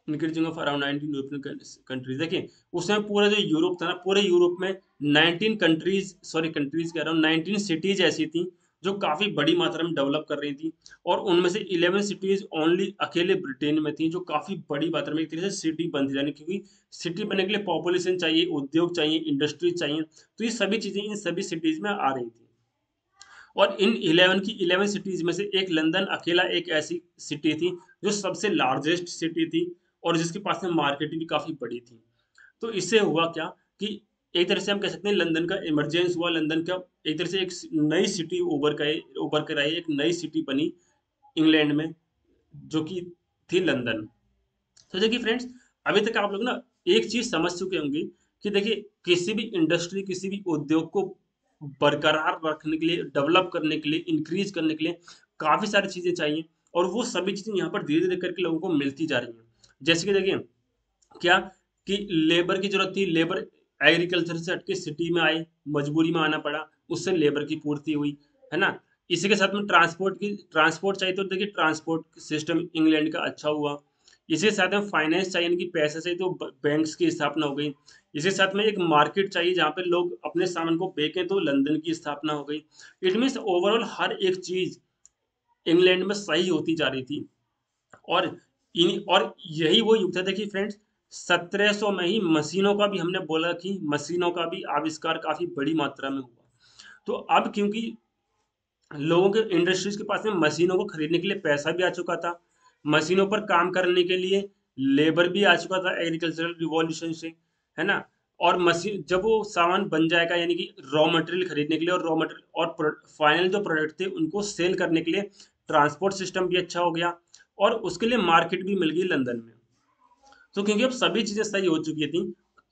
increasing of around 19 European countries, देखिए उस समय पूरा जो यूरोप था ना, पूरे यूरोप में 19 कंट्रीज, सॉरी कंट्रीज कह रहा हूँ, 19 सिटीज ऐसी थी जो काफी बड़ी मात्रा में डेवलप कर रही थी। और उनमें से 11 सिटीज ओनली अकेले ब्रिटेन में थी, जो काफी बड़ी मात्रा में एक तरह से सिटी बन थी, यानी क्योंकि सिटी बनने के लिए पॉपुलेशन चाहिए, उद्योग चाहिए, इंडस्ट्रीज चाहिए, तो ये सभी चीजें इन सभी सिटीज में आ रही थी। और इन 11 सिटीज में से एक लंदन अकेला एक ऐसी सिटी थी जो सबसे लार्जेस्ट सिटी थी, और जिसके पास में मार्केट भी काफी बड़ी थी। तो इससे हुआ क्या कि एक तरह से हम कह सकते हैं लंदन का इमरजेंस हुआ, लंदन का एक तरह से एक नई सिटी उभर कर आई, एक नई सिटी बनी इंग्लैंड में, जो कि थी लंदन। तो देखिए फ्रेंड्स, अभी तक आप लोग ना एक चीज समझ चुके होंगे कि देखिए, किसी भी इंडस्ट्री, किसी भी उद्योग को बरकरार रखने के लिए, डेवलप करने के लिए, इंक्रीज करने के लिए काफी सारी चीजें चाहिए, और वो सभी चीजें यहाँ पर धीरे धीरे करके लोगों को मिलती जा रही हैं। जैसे कि देखिए क्या, कि लेबर की जरूरत थी, लेबर एग्रीकल्चर से हटके सिटी में आई, मजबूरी में आना पड़ा, उससे लेबर की पूर्ति हुई, है ना। इसी के साथ में ट्रांसपोर्ट चाहिए, तो देखिए ट्रांसपोर्ट सिस्टम इंग्लैंड का अच्छा हुआ। इसी के साथ में फाइनेंस चाहिए, यानी कि पैसा चाहिए, तो बैंक्स की स्थापना हो गई। इसी के साथ में एक मार्केट चाहिए जहाँ पे लोग अपने सामान को बेचें, तो लंदन की स्थापना हो गई। इट मीन्स ओवरऑल हर एक चीज इंग्लैंड में सही होती जा रही थी। और और यही वो युग था, देखिए फ्रेंड्स, 1700 में ही मशीनों का भी, हमने बोला कि मशीनों का भी आविष्कार काफी बड़ी मात्रा में हुआ। तो अब क्योंकि लोगों के, इंडस्ट्रीज के पास में मशीनों को खरीदने के लिए पैसा भी आ चुका था, मशीनों पर काम करने के लिए लेबर भी आ चुका था एग्रीकल्चरल रिवॉल्यूशन से, है ना। और मशीन जब वो सामान बन जाएगा, यानी कि रॉ मटेरियल खरीदने के लिए और रॉ मटेरियल और फाइनल जो प्रोडक्ट थे उनको सेल करने के लिए ट्रांसपोर्ट सिस्टम भी अच्छा हो गया, और उसके लिए मार्केट भी मिल गई लंदन में। तो क्योंकि अब सभी चीजें सही हो चुकी थी,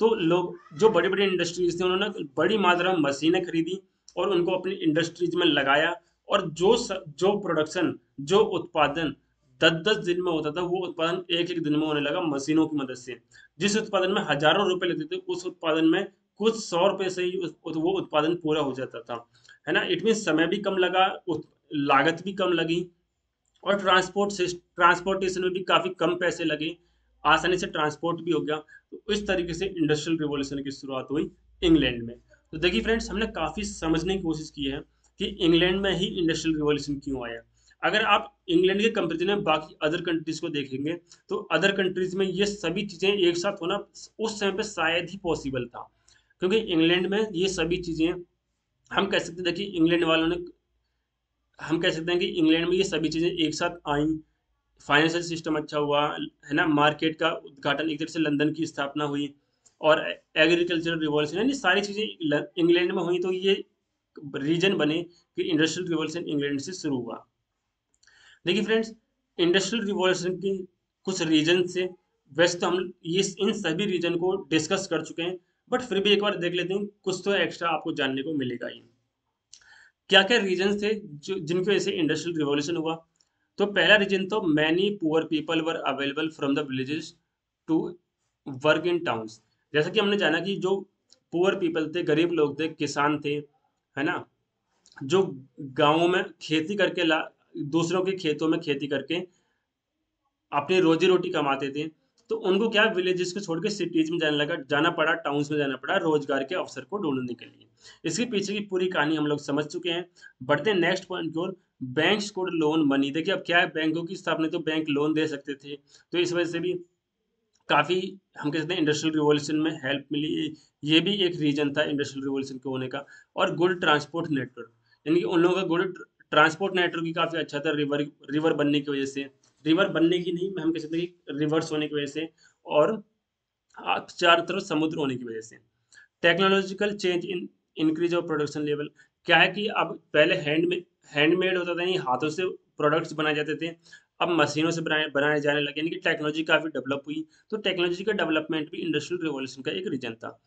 तो लोग जो बड़ी बड़ी इंडस्ट्रीज थी उन्होंने बड़ी मात्रा में मशीनें खरीदी और उनको अपनी इंडस्ट्रीज में लगाया। और जो प्रोडक्शन, जो उत्पादन 10-10 दिन में होता था, वो उत्पादन एक एक दिन में होने लगा मशीनों की मदद से। जिस उत्पादन में हजारों रुपए लगते थे, उस उत्पादन में कुछ 100 रुपए से ही वो उत्पादन पूरा हो जाता था, है ना। इट मीन समय भी कम लगा, लागत भी कम लगी, और ट्रांसपोर्टेशन में भी काफी कम पैसे लगे, आसानी से ट्रांसपोर्ट भी हो गया। तो इस तरीके से इंडस्ट्रियल रिवॉल्यूशन की शुरुआत हुई इंग्लैंड में। तो देखिए फ्रेंड्स, हमने काफी समझने की कोशिश की है कि इंग्लैंड में ही इंडस्ट्रियल रिवॉल्यूशन क्यों आया। अगर आप इंग्लैंड के कंपेरिजन में बाकी अदर कंट्रीज को देखेंगे, तो अदर कंट्रीज में ये सभी चीजें एक साथ होना उस समय पे शायद ही पॉसिबल था, क्योंकि इंग्लैंड में ये सभी चीजें, हम कह सकते हैं, देखिए इंग्लैंड वालों ने, हम कह सकते हैं कि इंग्लैंड में ये सभी चीजें एक साथ आई। फाइनेंशियल सिस्टम अच्छा हुआ, है ना, मार्केट का उद्घाटन, एक तरह से लंदन की स्थापना हुई, और एग्रीकल्चरल रिवॉल्यूशन, यानी सारी चीजें इंग्लैंड में हुई, तो ये रीजन बने कि इंडस्ट्रियल रिवॉल्यूशन इंग्लैंड से शुरू हुआ। देखिए फ्रेंड्स, इंडस्ट्रियल रिवॉल्यूशन के कुछ रीजन से, वैसे तो हम ये इन सभी रीजन को डिस्कस कर चुके हैं, बट फिर भी एक बार देख लेते हैं, कुछ तो एक्स्ट्रा आपको जानने को मिलेगा ही। क्या क्या रीजन थे जो जिनकी वजह से इंडस्ट्रियल रिवॉल्यूशन हुआ। तो पहला रीजन तो many poor people were available from the villages to work in towns. जैसा कि हमने जाना कि जो पुअर पीपल थे, गरीब लोग थे, किसान थे, है ना, जो गांवों में खेती करके दूसरों के खेतों में खेती करके अपनी रोजी रोटी कमाते थे, तो उनको क्या विलेजेस को छोड़ के सिटीज में जाना पड़ा, टाउन्स में जाना पड़ा रोजगार के अवसर को ढूंढने के लिए। इसके पीछे की पूरी कहानी हम लोग समझ चुके हैं। बढ़ते हैं नेक्स्ट पॉइंट की ओर। बैंक्स को लोन मनी, देखिए अब क्या है, बैंकों की स्थापना, तो बैंक लोन दे सकते थे, तो इस वजह से भी काफी, हम कह सकते हैं, इंडस्ट्रियल रिवॉल्यूशन में हेल्प मिली। ये भी एक रीजन था इंडस्ट्रियल रिवॉल्यूशन के होने का। और गुड ट्रांसपोर्ट नेटवर्क, यानी कि उन लोगों का गुड ट्रांसपोर्ट नेटवर्क भी काफी अच्छा था, रिवर रिवर बनने की वजह से, रिवर बनने की नहीं, हम कह सकते हैं कि रिवर्स होने की वजह से, और चारों तरफ समुद्र होने की वजह से। Technological change in increase of production level, क्या है कि अब पहले हैंडमेड होता था, यानी हाथों से प्रोडक्ट्स बनाए जाते थे, अब मशीनों से बनाए बनाए जाने लगे, यानी कि टेक्नोलॉजी काफी डेवलप हुई। तो टेक्नोलॉजी का डेवलपमेंट भी इंडस्ट्रियल रिवॉल्यूशन का एक रीजन था।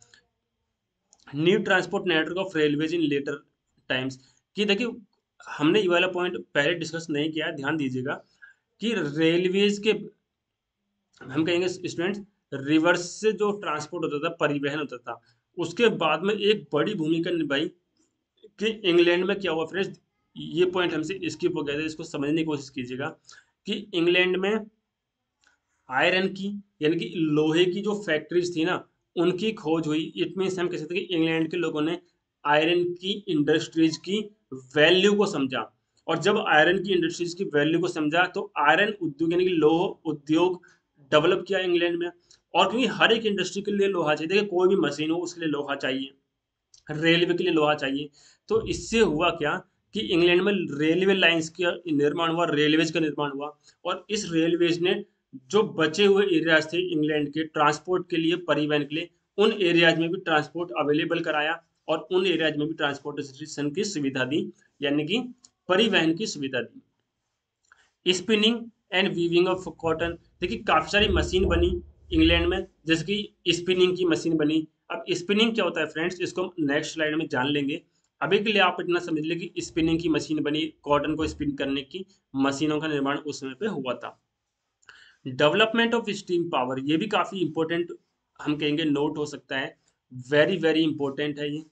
New transport network of railways in later times, कि देखिए हमने ये वाला पॉइंट पहले डिस्कस नहीं किया, ध्यान दीजिएगा कि रेलवेज के, हम कहेंगे स्टूडेंट्स, रिवर्स से जो ट्रांसपोर्ट होता था, परिवहन होता था, उसके बाद में एक बड़ी भूमिका निभाई कि इंग्लैंड में क्या हुआ फ्रेंड्स। ये पॉइंट हमसे स्किप हो गया था, इसको समझने की कोशिश कीजिएगा कि इंग्लैंड में आयरन की, यानी कि लोहे की जो फैक्ट्रीज थी ना, उनकी खोज हुई। इट मीन्स हम कह सकते हैं कि इंग्लैंड के लोगों ने आयरन की इंडस्ट्रीज की वैल्यू को समझा। और जब आयरन की इंडस्ट्रीज की वैल्यू को समझा, तो आयरन उद्योग, यानी कि लोह उद्योग डेवलप किया इंग्लैंड में। और क्योंकि हर एक इंडस्ट्री के लिए लोहा चाहिए, देखिए कोई भी मशीन हो उसके लिए लोहा चाहिए, रेलवे के लिए लोहा चाहिए। तो इससे हुआ क्या कि इंग्लैंड में रेलवे लाइंस का निर्माण हुआ, रेलवेज का निर्माण हुआ। और इस रेलवेज ने जो बचे हुए एरियाज थे इंग्लैंड के ट्रांसपोर्ट के लिए, परिवहन के लिए, उन एरियाज में भी ट्रांसपोर्ट अवेलेबल कराया, और उन एरियाज में भी ट्रांसपोर्टेशन की सुविधा दी, यानी कि परिवहन की सुविधा दी। Spinning and weaving of cotton, देखिए काफी सारी मशीन बनी इंग्लैंड में, जैसे कि स्पिनिंग की मशीन बनी। अब स्पिनिंग क्या होता है फ्रेंड्स, इसको हम नेक्स्ट स्लाइड में जान लेंगे। अभी के लिए आप इतना समझ ले कि स्पिनिंग की मशीन बनी, कॉटन को स्पिन करने की मशीनों का निर्माण उस समय पे हुआ था। डेवलपमेंट ऑफ स्टीम पावर, ये भी काफी इंपॉर्टेंट, हम कहेंगे नोट हो सकता है, वेरी वेरी इंपॉर्टेंट है ये।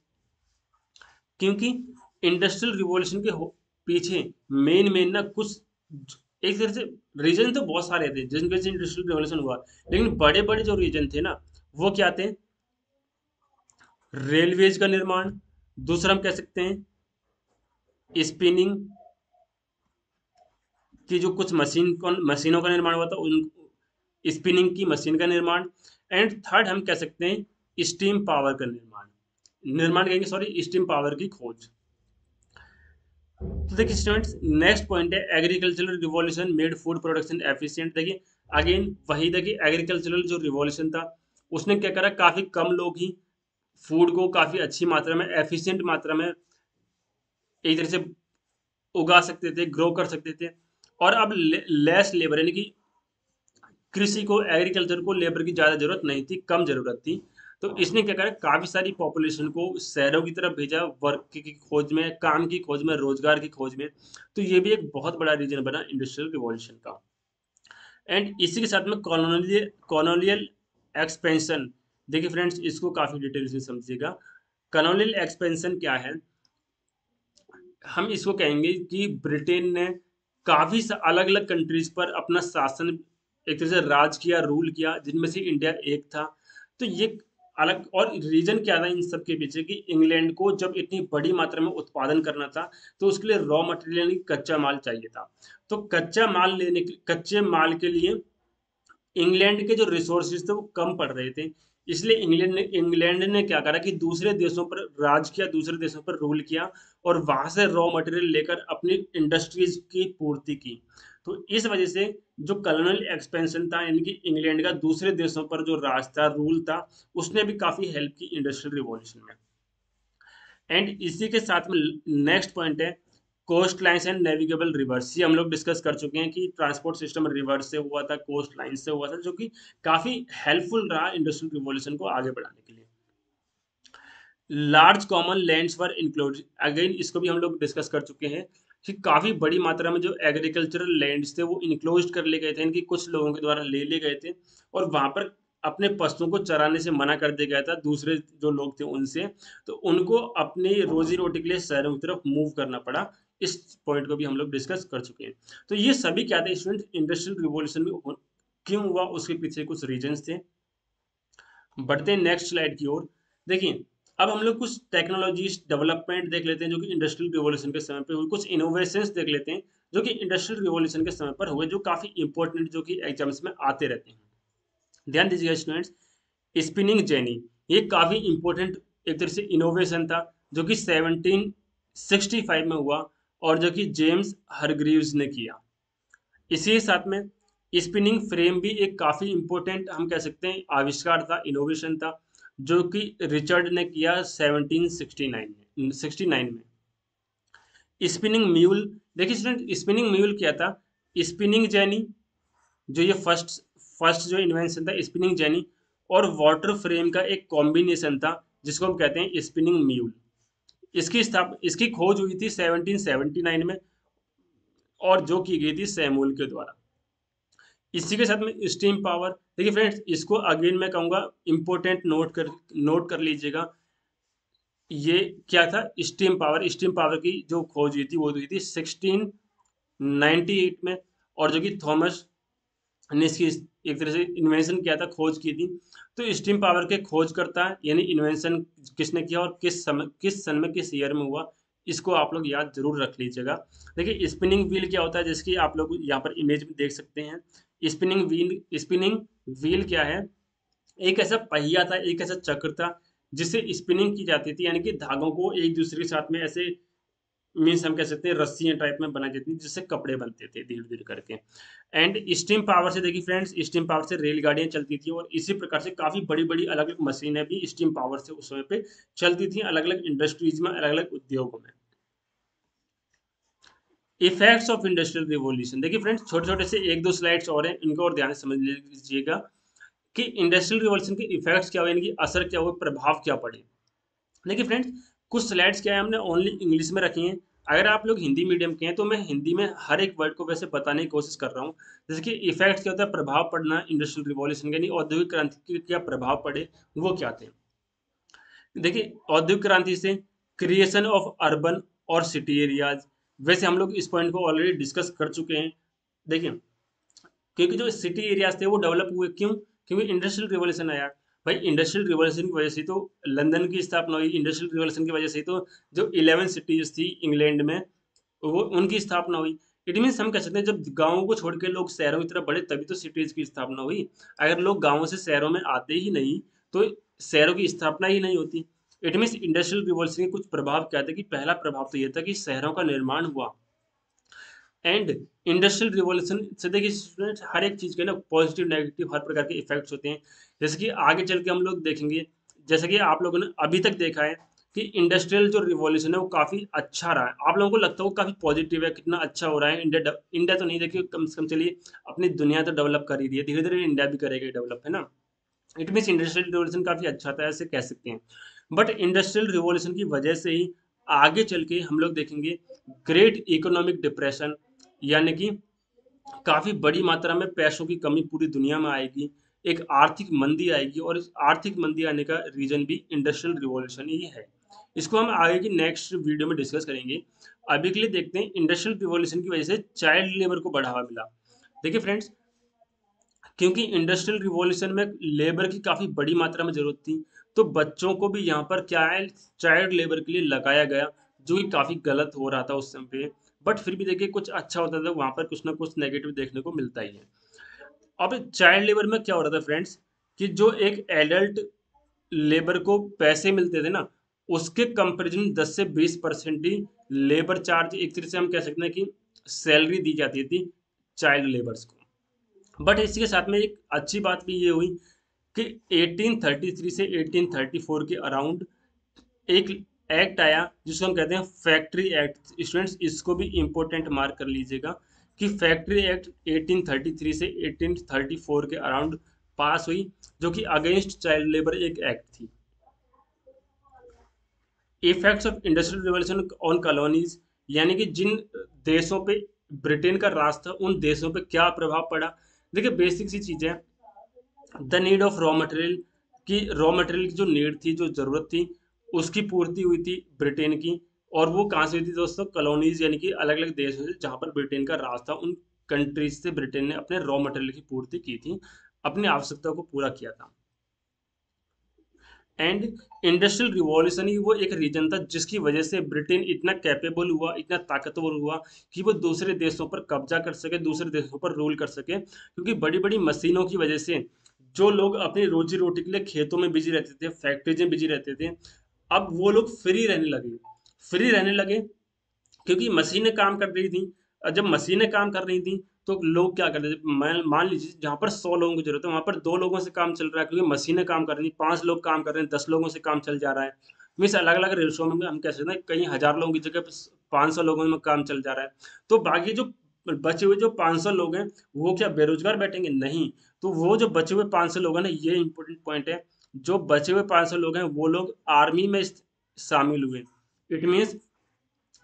क्योंकि इंडस्ट्रियल रिवॉल्यूशन के पीछे मेन ना कुछ, एक तरह से रीजन तो बहुत सारे थे जिनकी वजह से इंडस्ट्रियल रिवॉल्यूशन हुआ, लेकिन बड़े बड़े जो रीजन थे ना, वो क्या थे। रेलवेज का निर्माण, दूसरा हम कह सकते हैं स्पिनिंग की जो कुछ मशीनों का निर्माण हुआ था, उन स्पिनिंग की मशीन का निर्माण। एंड थर्ड हम कह सकते हैं स्टीम पावर का निर्माण, निर्माण कहेंगे, सॉरी, स्टीम पावर की खोज। तो देखिए स्टूडेंट्स, नेक्स्ट पॉइंट है agricultural revolution made food production efficient. देखिए अगेन वही, देखिए एग्रीकल्चरल जो रिवॉल्यूशन था उसने क्या करा, काफी कम लोग ही फूड को काफी अच्छी मात्रा में, एफिशिएंट मात्रा में एक तरह से उगा सकते थे, ग्रो कर सकते थे। और अब लेस लेबर, यानी कि कृषि को, एग्रीकल्चर को लेबर की ज़्यादा ज़रूरत नहीं थी, कम ज़रूरत थी। तो इसने क्या करा, काफ़ी सारी पॉपुलेशन को शहरों की तरफ भेजा, वर्क की खोज में, काम की खोज में, रोजगार की खोज में। तो ये भी एक बहुत बड़ा रीजन बना इंडस्ट्रियल रिवॉल्यूशन का। एंड इसी के साथ में कॉलोनियल एक्सपेंशन। देखिए फ्रेंड्स, इसको काफ़ी डिटेल से समझिएगा। कॉलोनियल एक्सपेंशन क्या है, हम इसको कहेंगे कि ब्रिटेन ने काफ़ी अलग अलग कंट्रीज पर अपना शासन, एक तरह से राज किया, रूल किया, जिनमें से इंडिया एक था। तो ये अलग, और रीजन क्या था इन सब के पीछे, कि इंग्लैंड को जब इतनी बड़ी मात्रा में उत्पादन करना था तो उसके लिए रॉ मटेरियल यानी कच्चा माल चाहिए था। तो कच्चे माल के लिए इंग्लैंड के जो रिसोर्सेज थे वो कम पड़ रहे थे। इसलिए इंग्लैंड ने क्या करा कि दूसरे देशों पर राज किया, दूसरे देशों पर रूल किया, और वहां से रॉ मटेरियल लेकर अपनी इंडस्ट्रीज की पूर्ति की। तो इस वजह से जो कॉलोनियल एक्सपेंशन था, यानी कि इंग्लैंड का दूसरे देशों पर जो राज था, रूल था, उसने भी काफी हेल्प की इंडस्ट्रियल रिवॉल्यूशन में। एंड इसी के साथ में नेक्स्ट पॉइंट है coast lines and navigable rivers. ये हम लोग डिस्कस कर चुके हैं कि ट्रांसपोर्ट सिस्टम रिवर्स से हुआ था, कोस्ट लाइन से हुआ था, जो कि काफी हेल्पफुल रहा इंडस्ट्रियल रिवॉल्यूशन को आगे बढ़ाने के लिए। लार्ज कॉमन लैंड्स वर इंक्लूड, अगेन इसको भी हम लोग डिस्कस कर चुके हैं कि काफी बड़ी मात्रा में जो एग्रीकल्चरल लैंड्स थे वो इनक्लोज कर लिए गए थे, इनकी कुछ लोगों के द्वारा ले लिए गए थे, और वहां पर अपने पशुओं को चराने से मना कर दिया गया था दूसरे जो लोग थे उनसे। तो उनको अपनी रोजी रोटी के लिए शहरों की तरफ मूव करना पड़ा। इस पॉइंट को भी हम लोग डिस्कस कर चुके हैं। तो ये सभी क्या थे स्टूडेंट, इंडस्ट्रियल रिवॉल्यूशन में क्यों हुआ, उसके पीछे कुछ रीजंस थे। बढ़ते हैं नेक्स्ट स्लाइड की ओर। देखिए अब हम लोग कुछ टेक्नोलॉजीज डेवलपमेंट देख लेते हैं जो कि इंडस्ट्रियल रिवॉल्यूशन के समय पे हुई, कुछ इनोवेशंस देख लेते हैं जो कि इंडस्ट्रियल रिवॉल्यूशन के समय पर हुए, जो काफी इंपॉर्टेंट, जो कि एग्जाम्स में आते रहते हैं। ध्यान दीजिएगा स्टूडेंट्स, स्पिनिंग जेनी, ये काफी इंपॉर्टेंट एक तरह से इनोवेशन था, जो कि 1765 में हुआ, और जो कि जेम्स हरग्रीव्स ने किया। इसी के साथ में स्पिनिंग फ्रेम भी एक काफी इंपॉर्टेंट, हम कह सकते हैं, आविष्कार था, इनोवेशन था, जो कि रिचर्ड ने किया 1769 में। स्पिनिंग म्यूल, देखिए स्टूडेंट, स्पिनिंग म्यूल क्या था, स्पिनिंग जेनी, जो ये फर्स्ट फर्स्ट जो इन्वेंशन था स्पिनिंग जेनी, और वाटर फ्रेम का एक कॉम्बिनेशन था, जिसको हम कहते हैं स्पिनिंग म्यूल। इसकी खोज हुई थी 1779 में, और जो की गई थी सैमुअल के द्वारा। इसी के साथ में स्टीम पावर, देखिए फ्रेंड्स, इसको अगेन मैं कहूंगा इम्पोर्टेंट, नोट कर लीजिएगा। ये क्या था, स्टीम पावर की जो खोज हुई थी वो हुई थी 1698 में, और जो कि थॉमस ने इसकी एक तरह से इन्वेंशन किया था, खोज की थी। तो स्टीम पावर के खोज करता है, यानी इन्वेंशन किसने किया और किस सन में, किस ईयर में हुआ, इसको आप लोग याद जरूर रख लीजिएगा। देखिए स्पिनिंग व्हील क्या होता है, जैसे आप लोग यहाँ पर इमेज में देख सकते हैं। स्पिनिंग व्हील क्या है, एक ऐसा पहिया था, एक ऐसा चक्र था, जिससे स्पिनिंग की जाती थी, यानी कि धागों को एक दूसरे के साथ में ऐसे, मीन्स हम कह सकते हैं रस्सियां टाइप में बनाई जाती थी, जिससे कपड़े बनते थे धीरे धीरे करके। एंड स्टीम पावर से, देखिए फ्रेंड्स, स्टीम पावर से रेलगाड़ियां चलती थी, और इसी प्रकार से काफी बड़ी बड़ी अलग अलग मशीनें भी स्टीम पावर से उस समय पे चलती थी, अलग अलग इंडस्ट्रीज में, अलग अलग उद्योगों में। इफेक्ट्स ऑफ इंडस्ट्रियल रिवॉल्यूशन, देखिए फ्रेंड्स, छोटे छोटे से एक दो स्लाइड्स और हैं, इनको और ध्यान से समझ लीजिएगा कि इंडस्ट्रियल रिवॉल्यूशन के इफेक्ट्स क्या हुए, यानी कि असर क्या हुए, प्रभाव क्या पड़े। देखिए फ्रेंड्स, कुछ स्लाइड्स क्या है हमने ओनली इंग्लिश में रखी हैं। अगर आप लोग हिंदी मीडियम के हैं तो मैं हिंदी में हर एक वर्ड को वैसे बताने की कोशिश कर रहा हूँ। जैसे कि इफेक्ट्स क्या होता है, प्रभाव पड़ना इंडस्ट्रियल रिवॉल्यूशन, यानी औद्योगिक क्रांति के क्या प्रभाव पड़े, वो क्या थे। देखिए औद्योगिक क्रांति से क्रिएशन ऑफ अर्बन और सिटी एरियाज, वैसे हम लोग इस पॉइंट को ऑलरेडी डिस्कस कर चुके हैं। देखिए क्योंकि जो सिटी एरियाज थे वो डेवलप हुए, क्यों, क्योंकि इंडस्ट्रियल रिवॉल्यूशन आया। भाई इंडस्ट्रियल रिवॉल्यूशन की वजह से तो लंदन की स्थापना हुई, इंडस्ट्रियल रिवॉल्यूशन की वजह से तो जो 11 सिटीज थी इंग्लैंड में, वो उनकी स्थापना हुई। इट मीन्स हम कह सकते हैं जब गांवों को छोड़ के लोग शहरों की तरफ बढ़े तभी तो सिटीज की स्थापना हुई। अगर लोग गांवों से शहरों में आते ही नहीं तो शहरों की स्थापना ही नहीं होती। इट मीन्स इंडस्ट्रियल रिवॉल्यूशन के कुछ प्रभाव क्या थे कि पहला प्रभाव तो ये था कि शहरों का निर्माण हुआ। एंड इंडस्ट्रियल रिवॉल्यूशन से देखिए स्टूडेंट्स, हर एक चीज़ के ना पॉजिटिव नेगेटिव हर प्रकार के इफेक्ट्स होते हैं। जैसे कि आगे चल के हम लोग देखेंगे, जैसे कि आप लोगों ने अभी तक देखा है कि इंडस्ट्रियल जो रिवॉल्यूशन है वो काफ़ी अच्छा रहा है। आप लोगों को लगता है वो काफ़ी पॉजिटिव है, कितना अच्छा हो रहा है। इंडिया तो नहीं, देखिए कम से कम चलिए अपनी दुनिया तो डेवलप कर ही रही है, धीरे धीरे इंडिया भी करेगा डेवलप, है ना। इट मीन्स इंडस्ट्रियल रिवॉल्यूशन काफ़ी अच्छा था, ऐसे कह सकते हैं। बट इंडस्ट्रियल रिवॉल्यूशन की वजह से ही आगे चल के हम लोग देखेंगे ग्रेट इकोनॉमिक डिप्रेशन, यानी कि काफ़ी बड़ी मात्रा में पैसों की कमी पूरी दुनिया में आएगी, एक आर्थिक मंदी आएगी, और इस आर्थिक मंदी आने का रीज़न भी इंडस्ट्रियल रिवॉल्यूशन ही है। इसको हम आगे की नेक्स्ट वीडियो में डिस्कस करेंगे। अभी के लिए देखते हैं इंडस्ट्रियल रिवॉल्यूशन की वजह से चाइल्ड लेबर को बढ़ावा मिला। देखिए फ्रेंड्स, क्योंकि इंडस्ट्रियल रिवॉल्यूशन में लेबर की काफ़ी बड़ी मात्रा में ज़रूरत थी, तो बच्चों को भी यहाँ पर क्या है, चाइल्ड लेबर के लिए लगाया गया, जो कि काफ़ी गलत हो रहा था उस समय पे। बट फिर भी देखिए कुछ अच्छा होता था, वहाँ पर कुछ ना कुछ नेगेटिव देखने को मिलता ही है। अब चाइल्ड लेबर में क्या हो रहा था फ्रेंड्स, कि जो एक एडल्ट लेबर को पैसे मिलते थे ना, उसके कंपेरिजन 10 से 20% ही लेबर चार्ज, एक तरह से हम कह सकते हैं कि सैलरी दी जाती थी चाइल्ड लेबर्स को। बट इसी के साथ में एक अच्छी बात भी ये हुई कि 1833 से 1834 के अराउंड एक एक्ट आया जिसको हम कहते हैं फैक्ट्री एक्ट। स्टूडेंट्स, इसको भी इम्पोर्टेंट मार्क कर लीजिएगा कि फैक्ट्री एक्ट 1833 से 1834 के अराउंड पास हुई, जो कि अगेंस्ट चाइल्ड लेबर एक एक्ट थी। Effects of industrial revolution on colonies, यानी कि जिन देशों पे ब्रिटेन का राज था उन देशों पे क्या प्रभाव पड़ा। देखिए बेसिक सी चीज़ है, the need of raw material, की रॉ मटेरियल की जो नीड थी, जो ज़रूरत थी, उसकी पूर्ति हुई थी ब्रिटेन की। और वो कहाँ से हुई थी दोस्तों, कॉलोनीज, यानी कि अलग अलग देश से जहाँ पर ब्रिटेन का राज था, उन कंट्रीज से ब्रिटेन ने अपने रॉ मटेरियल की पूर्ति की थी, अपनी आवश्यकता को पूरा किया था। एंड इंडस्ट्रियल रिवॉल्यूशन ही वो एक रीजन था जिसकी वजह से ब्रिटेन इतना कैपेबल हुआ, इतना ताकतवर हुआ कि वो दूसरे देशों पर कब्जा कर सके, दूसरे देशों पर रूल कर सके, क्योंकि बड़ी बड़ी मशीनों की वजह से जो लोग अपनी रोजी रोटी के लिए खेतों में बिजी रहते थे, फैक्ट्रीज में बिजी रहते थे, अब वो लोग फ्री रहने लगे। फ्री रहने लगे क्योंकि मशीनें काम कर रही थी। जब मशीनें काम कर रही थी तो लोग क्या करते थे, मान लीजिए जहाँ पर 100 लोगों की जरूरत है वहाँ पर 2 लोगों से काम चल रहा है, क्योंकि मशीनें काम कर रही हैं, 5 लोग काम कर रहे हैं, 10 लोगों से काम चल जा रहा है। मीन्स अलग अलग रेशो में हम कह सकते हैं कई हजार लोगों की जगह 500 लोगों में काम चल जा रहा है। तो बाकी जो बचे हुए जो 500 लोग हैं, वो क्या बेरोजगार बैठेंगे? नहीं। तो वो जो बचे हुए 500 लोग हैं ना, ये इंपॉर्टेंट पॉइंट है, जो बचे हुए 500 लोग हैं वो लोग आर्मी में शामिल हुए। इट मीन्स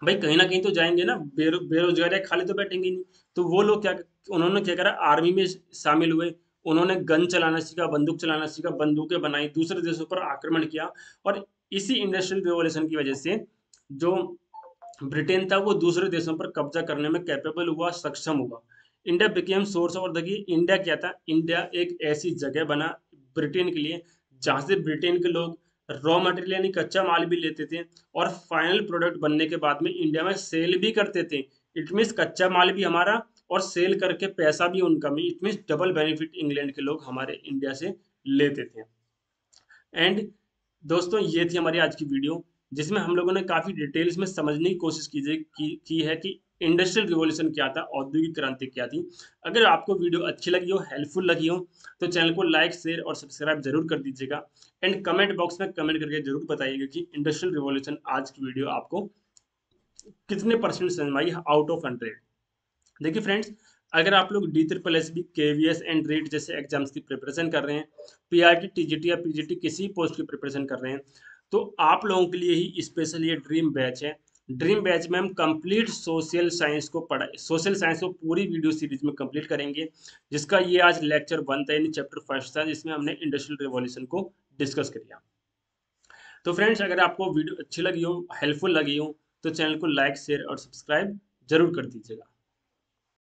भाई कहीं ना कहीं तो जाएंगे ना, बेरोजगार या खाली तो बैठेंगे नहीं। तो वो लोग क्या, उन्होंने क्या करा, आर्मी में शामिल हुए। उन्होंने गन चलाना सीखा, बंदूक चलाना सीखा, बंदूकें बनाई, दूसरे देशों पर आक्रमण किया। और इसी इंडस्ट्रियल रिवॉल्यूशन की वजह से जो ब्रिटेन था वो दूसरे देशों पर कब्जा करने में कैपेबल हुआ, सक्षम हुआ। इंडिया बिकेम सोर्स ऑफ, देखिए इंडिया क्या था, इंडिया एक ऐसी जगह बना ब्रिटेन के लिए जहाँ से ब्रिटेन के लोग रॉ मटेरियल यानी कच्चा माल भी लेते थे, और फाइनल प्रोडक्ट बनने के बाद में इंडिया में सेल भी करते थे। इट मीन्स कच्चा माल भी हमारा और सेल करके पैसा भी उनका भी, it means double benefit England के लोग हमारे इंडिया से लेते थे। एंड दोस्तों, ये थी हमारी आज की वीडियो, जिसमें हम लोगों ने काफ़ी डिटेल्स में समझने की कोशिश की है कि इंडस्ट्रियल रिवॉल्यूशन क्या था, औद्योगिक क्रांति क्या थी। अगर आपको वीडियो अच्छी लगी हो, हेल्पफुल लगी हो, तो चैनल को लाइक, शेयर और सब्सक्राइब जरूर कर दीजिएगा। एंड कमेंट बॉक्स में कमेंट करके जरूर बताइएगा कि इंडस्ट्रियल रिवॉल्यूशन आज की वीडियो आपको कितने परसेंट समझ आई आउट ऑफ 100। देखिए फ्रेंड्स, अगर आप लोग D SSS KVS and rate जैसे एग्जाम्स की प्रिपरेशन कर रहे हैं, PRT TGT या PGT किसी पोस्ट की प्रिपरेशन कर रहे हैं, तो आप लोगों के लिए ही स्पेशल ये ड्रीम बैच है। ड्रीम बैच में हम कंप्लीट सोशल साइंस को पूरी वीडियो सीरीज में कंप्लीट करेंगे, जिसका ये आज लेक्चर 1 था, यानी चैप्टर 1 था, जिसमें हमने इंडस्ट्रियल रिवॉल्यूशन को डिस्कस किया। तो फ्रेंड्स, अगर आपको वीडियो अच्छी लगी हो, हेल्पफुल लगी हो, तो चैनल को लाइक, शेयर और सब्सक्राइब जरूर कर दीजिएगा।